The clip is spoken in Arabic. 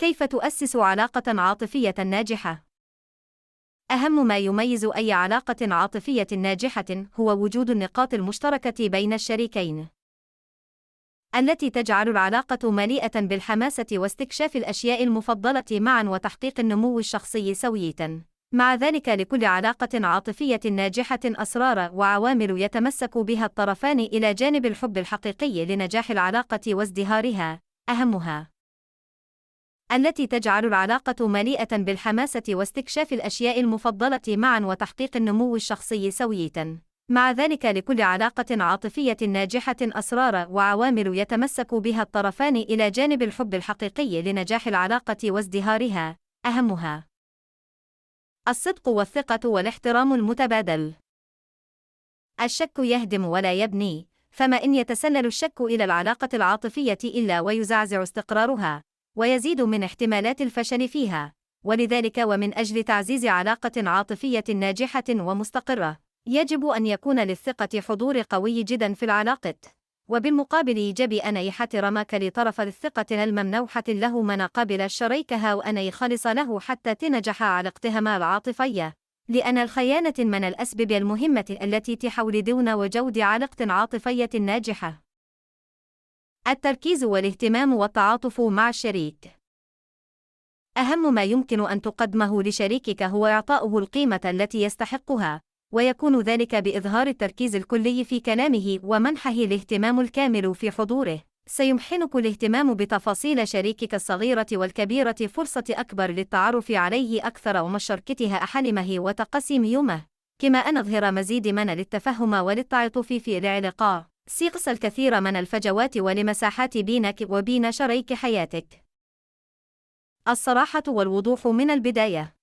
كيف تؤسس علاقة عاطفية ناجحة؟ أهم ما يميز أي علاقة عاطفية ناجحة هو وجود النقاط المشتركة بين الشريكين، التي تجعل العلاقة مليئة بالحماسة واستكشاف الأشياء المفضلة معًا وتحقيق النمو الشخصي سويًا. مع ذلك، لكل علاقة عاطفية ناجحة أسرار وعوامل يتمسك بها الطرفان إلى جانب الحب الحقيقي لنجاح العلاقة وازدهارها. أهمها التي تجعل العلاقة مليئة بالحماسة واستكشاف الأشياء المفضلة معًا وتحقيق النمو الشخصي سويًا. مع ذلك، لكل علاقة عاطفية ناجحة أسرار وعوامل يتمسك بها الطرفان إلى جانب الحب الحقيقي لنجاح العلاقة وازدهارها. أهمها الصدق والثقة والاحترام المتبادل. الشك يهدم ولا يبني، فما إن يتسلل الشك إلى العلاقة العاطفية إلا ويزعزع استقرارها، ويزيد من احتمالات الفشل فيها. ولذلك، ومن أجل تعزيز علاقة عاطفية ناجحة ومستقرة، يجب أن يكون للثقة حضور قوي جدا في العلاقة. وبالمقابل، يجب أن يحترم كل طرف الثقة الممنوحة له من قابل الشريكها، وأن يخلص له حتى تنجح علاقتهما العاطفية. لأن الخيانة من الأسباب المهمة التي تحول دون وجود علاقة عاطفية ناجحة. التركيز والاهتمام والتعاطف مع الشريك. أهم ما يمكن أن تقدمه لشريكك هو إعطاؤه القيمة التي يستحقها، ويكون ذلك بإظهار التركيز الكلي في كلامه ومنحه الاهتمام الكامل في حضوره. سيمكنك الاهتمام بتفاصيل شريكك الصغيرة والكبيرة، فرصة أكبر للتعرف عليه أكثر ومشاركتها أحلامه وتقاسيم يومه، كما أن نظهر مزيد من التفهم والتعاطف في العلاقة. سيقص الكثير من الفجوات والمساحات بينك وبين شريك حياتك. الصراحة والوضوح من البداية.